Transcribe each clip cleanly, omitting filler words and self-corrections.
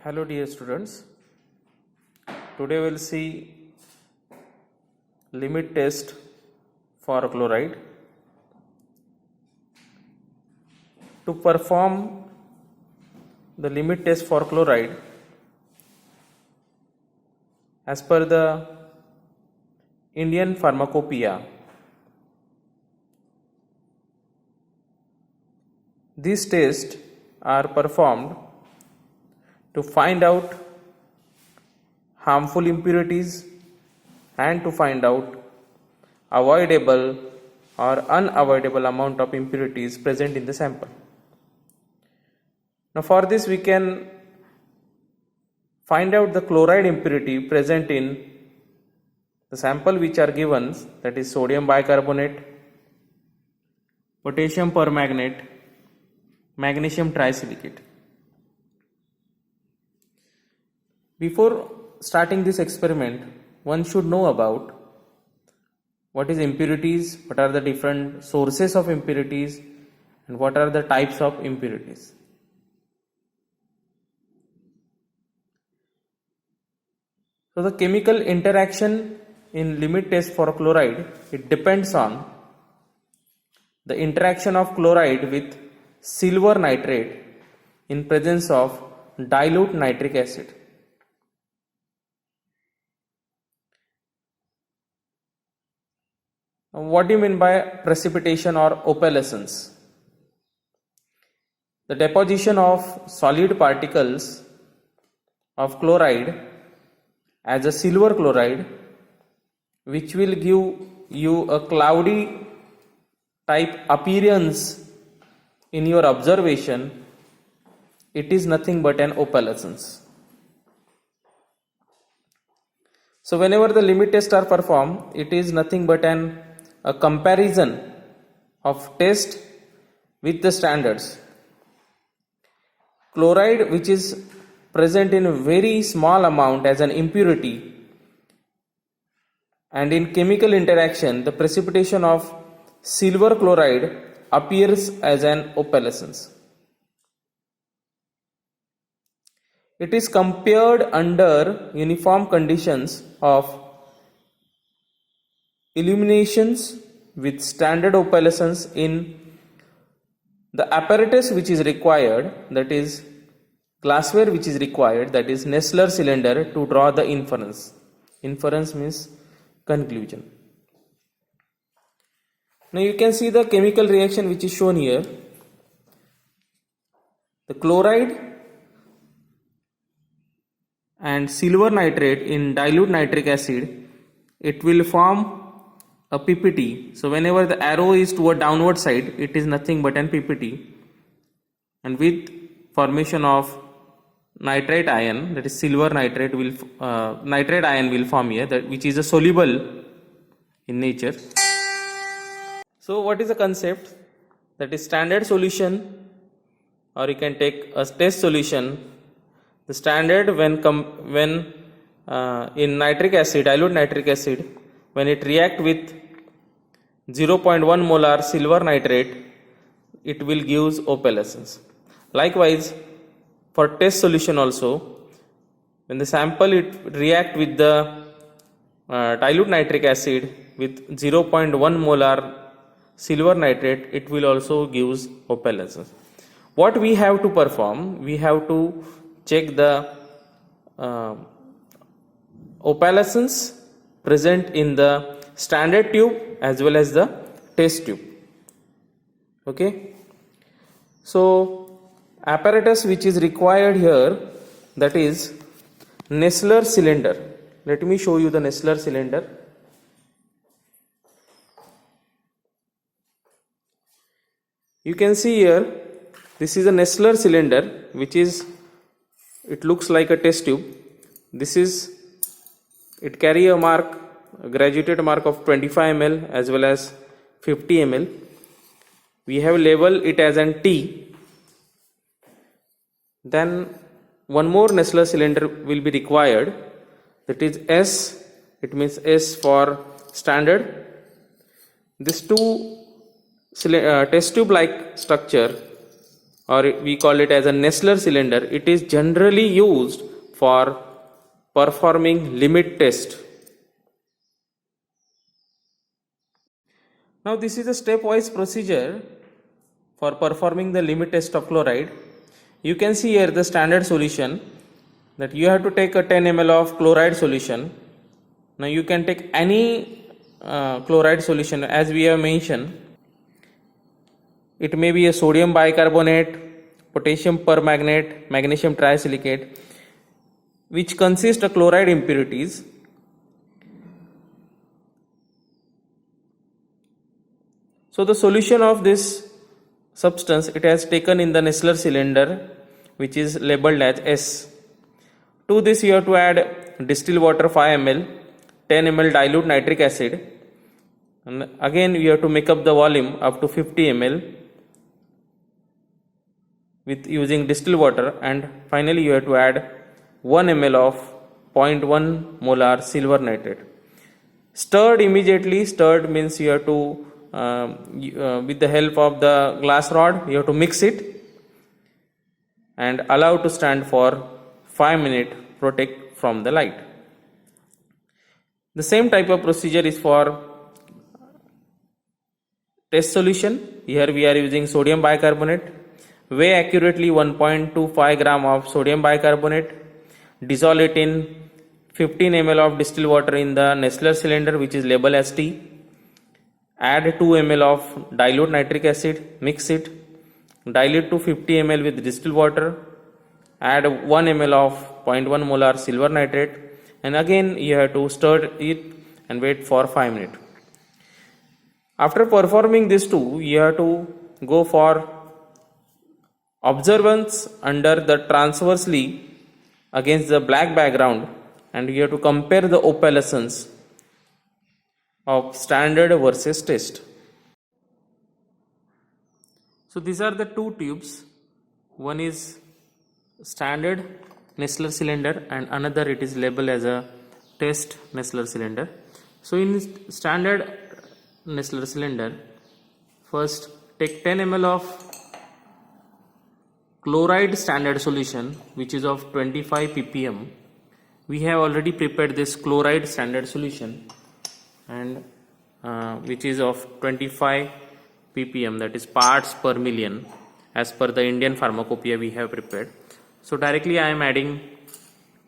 Hello dear students, today we will see limit test for chloride. To perform the limit test for chloride, as per the Indian Pharmacopoeia, these tests are performed to find out harmful impurities and to find out avoidable or unavoidable amount of impurities present in the sample. Now for this we can find out the chloride impurity present in the sample which are given, that is sodium bicarbonate, potassium permanganate, magnesium trisilicate. Before starting this experiment, one should know about what is impurities, what are the different sources of impurities, and what are the types of impurities. So the chemical interaction in limit test for chloride, it depends on the interaction of chloride with silver nitrate in presence of dilute nitric acid. What do you mean by precipitation or opalescence? The deposition of solid particles of chloride as a silver chloride, which will give you a cloudy type appearance in your observation, it is nothing but an opalescence. So whenever the limit tests are performed, it is nothing but a comparison of test with the standards. Chloride which is present in a very small amount as an impurity, and in chemical interaction the precipitation of silver chloride appears as an opalescence. It is compared under uniform conditions of illuminations with standard opalescence in the apparatus which is required, that is glassware which is required, that is Nessler cylinder, to draw the inference. Inference means conclusion. Now you can see the chemical reaction which is shown here. The chloride and silver nitrate in dilute nitric acid, it will form a PPT. So whenever the arrow is toward downward side, it is nothing but an PPT, and with formation of nitrate ion, that is silver nitrate, will nitrate ion will form here, that which is a soluble in nature. So what is the concept? That is standard solution, or you can take a test solution. The standard when in nitric acid, dilute nitric acid, when it react with 0.1 molar silver nitrate, it will give opalescence. Likewise, for test solution also, when the sample it react with the dilute nitric acid with 0.1 molar silver nitrate, it will also give opalescence. What we have to perform? We have to check the opalescence present in the standard tube as well as the test tube. Okay, so apparatus which is required here, that is Nessler cylinder. Let me show you the Nessler cylinder. You can see here, this is a Nessler cylinder which is, it looks like a test tube. This is, it carry a mark, a graduated mark of 25 ml as well as 50 ml. We have labeled it as an T. Then one more Nessler cylinder will be required, that is S. It means S for standard. These two test tube like structure or we call it as a Nessler cylinder, it is generally used for performing limit test. Now this is a stepwise procedure for performing the limit test of chloride. You can see here the standard solution, that you have to take a 10 ml of chloride solution. Now you can take any chloride solution as we have mentioned. It may be a sodium bicarbonate, potassium permanganate, magnesium trisilicate, which consist of chloride impurities. So the solution of this substance, it has taken in the Nessler cylinder, which is labeled as S. To this you have to add distilled water 5 ml, 10 ml dilute nitric acid, and again you have to make up the volume up to 50 ml with using distilled water, and finally you have to add 1 ml of 0.1 molar silver nitrate. Stirred immediately. Stirred means you have to with the help of the glass rod, you have to mix it and allow to stand for 5 minutes, protect from the light. The same type of procedure is for test solution. Here we are using sodium bicarbonate. Weigh accurately 1.25 gram of sodium bicarbonate. Dissolve it in 15 ml of distilled water in the Nessler cylinder, which is labeled as T. Add 2 ml of dilute nitric acid, mix it, dilute to 50 ml with distilled water, add 1 ml of 0.1 molar silver nitrate, and again you have to stir it and wait for 5 minutes. After performing these two, you have to go for observance under the transversely against the black background, and you have to compare the opalescence of standard versus test. So these are the two tubes. One is standard Nessler cylinder and another it is labeled as a test Nessler cylinder. So in standard Nessler cylinder, first take 10 ml of chloride standard solution, which is of 25 ppm. We have already prepared this chloride standard solution, and which is of 25 ppm, that is parts per million, as per the Indian pharmacopoeia we have prepared. So directly I am adding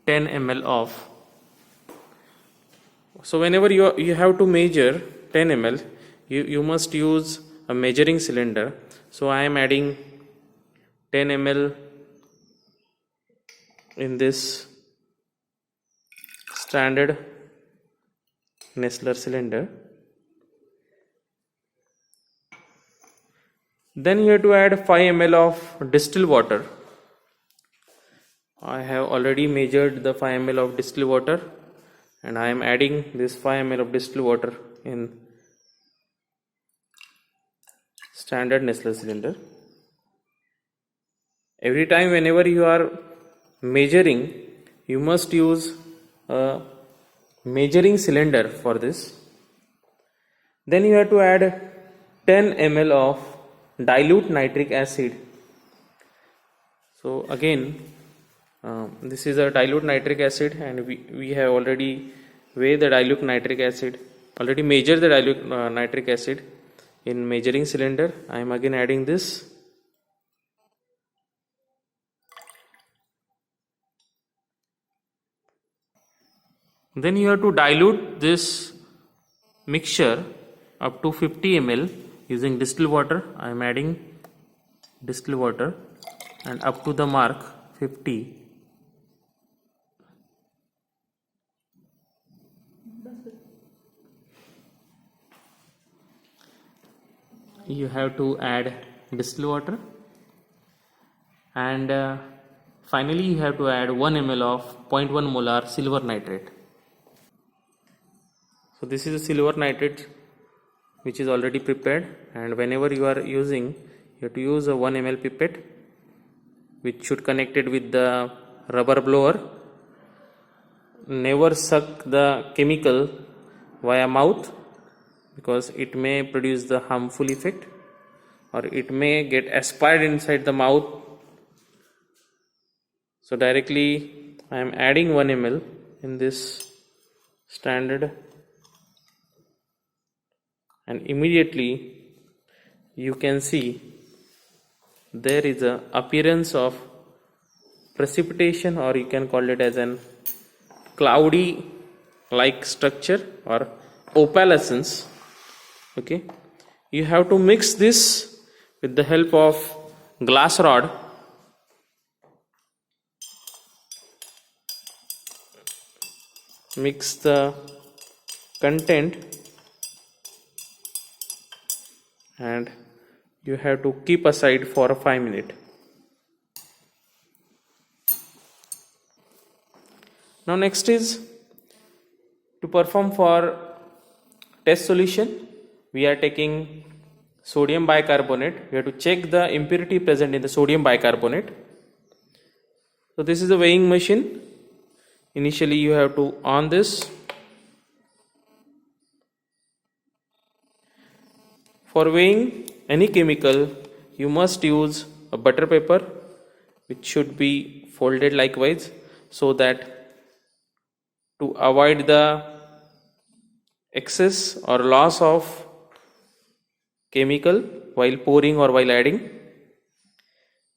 10 ml of. So whenever you have to measure 10 ml, you must use a measuring cylinder. So I am adding 10 ml in this standard Nessler cylinder. Then you have to add 5 ml of distilled water. I have already measured the 5 ml of distilled water, and I am adding this 5 ml of distilled water in standard Nessler cylinder. Every time whenever you are measuring, you must use a measuring cylinder for this. Then you have to add 10 ml of dilute nitric acid. So again, this is a dilute nitric acid, and we have already weighed the dilute nitric acid, already measured the dilute nitric acid in measuring cylinder. I am again adding this. Then you have to dilute this mixture up to 50 ml using distilled water. I am adding distilled water, and up to the mark 50. You have to add distilled water, and finally you have to add 1 ml of 0.1 molar silver nitrate. So this is a silver nitrate which is already prepared, and whenever you are using, you have to use a 1 ml pipette which should connect it with the rubber blower. Never suck the chemical via mouth because it may produce the harmful effect. or it may get aspired inside the mouth. So directly I am adding 1 ml in this standard, and immediately you can see there is a appearance of precipitation, or you can call it as an cloudy like structure or opalescence. Okay, you have to mix this with the help of glass rod. Mix the content and you have to keep aside for 5 minutes. Now next is to perform for test solution. We are taking sodium bicarbonate. We have to check the impurity present in the sodium bicarbonate. So this is a weighing machine. Initially you have to on this. For weighing any chemical, you must use a butter paper which should be folded likewise, so that to avoid the excess or loss of chemical while pouring or while adding.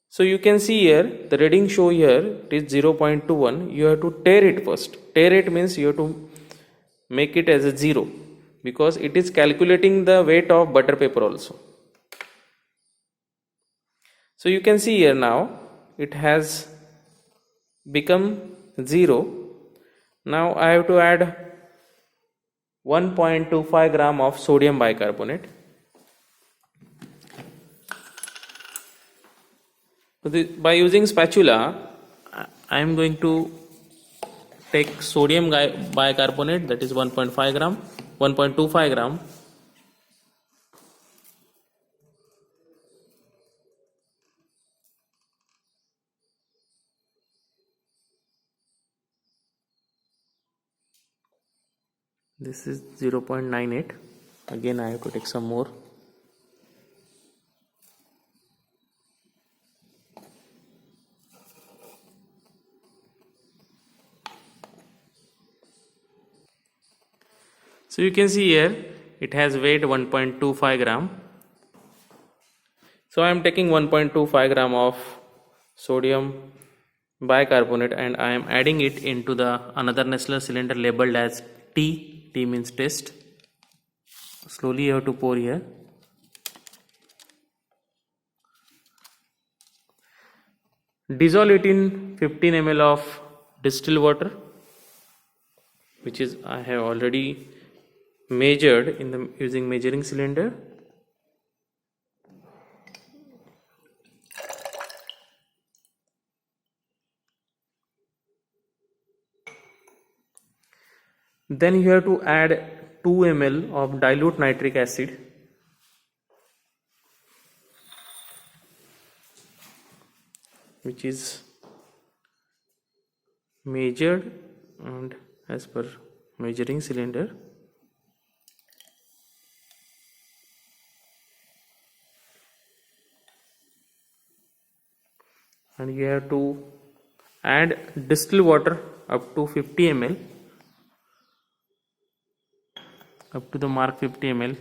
So you can see here the reading show here it is 0.21. You have to tare it first. Tare it means you have to make it as a 0, because it is calculating the weight of butter paper also. So you can see here now it has become 0. Now I have to add 1.25 gram of sodium bicarbonate. By using spatula, I am going to take sodium bicarbonate, that is 1.5 gram, 1.25 gram. This is 0.98. Again I have to take some more. So you can see here it has weight 1.25 gram. So I am taking 1.25 gram of sodium bicarbonate and I am adding it into the another Nestler cylinder labeled as T. T means test. Slowly you have to pour here. Dissolve it in 15 ml of distilled water, which is I have already measured in the using measuring cylinder. Then you have to add 2 ml of dilute nitric acid. Which is measured and as per measuring cylinder. And you have to add distilled water up to 50 ml, up to the mark 50 ml.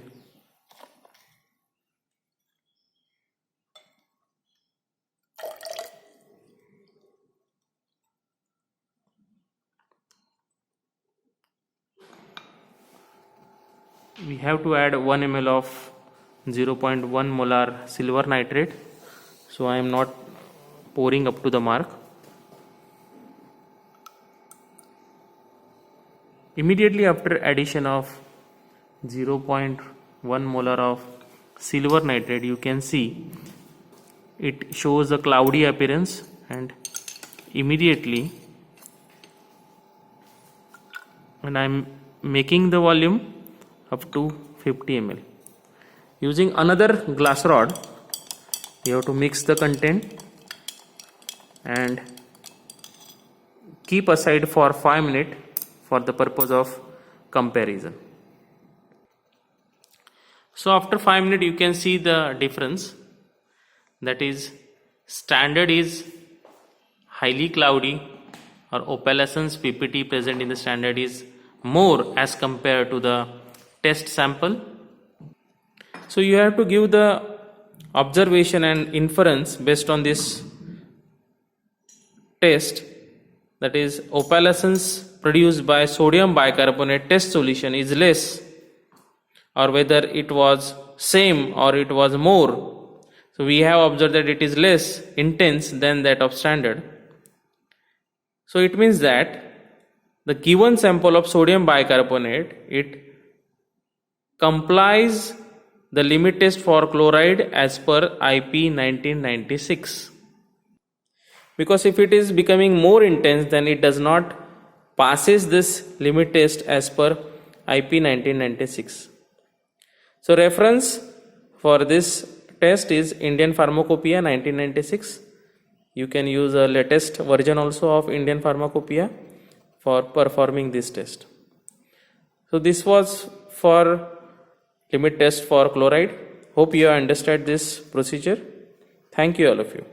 We have to add 1 ml of 0.1 molar silver nitrate. So I am not pouring up to the mark. Immediately after addition of 0.1 molar of silver nitrate, you can see it shows a cloudy appearance, and immediately when I am making the volume up to 50 ml. Using another glass rod, you have to mix the content and keep aside for 5 minutes for the purpose of comparison. So after 5 minutes you can see the difference. that is standard is highly cloudy or opalescence PPT present in the standard is more as compared to the test sample. So you have to give the observation and inference based on this test, that is opalescence produced by sodium bicarbonate test solution is less, or whether it was same or it was more. So we have observed that it is less intense than that of standard. So it means that the given sample of sodium bicarbonate, it complies the limit test for chloride as per IP 1996. Because if it is becoming more intense, then it does not passes this limit test as per IP 1996. So reference for this test is Indian Pharmacopoeia 1996. You can use a latest version also of Indian Pharmacopoeia for performing this test. So this was for limit test for chloride. Hope you understand this procedure. Thank you all of you.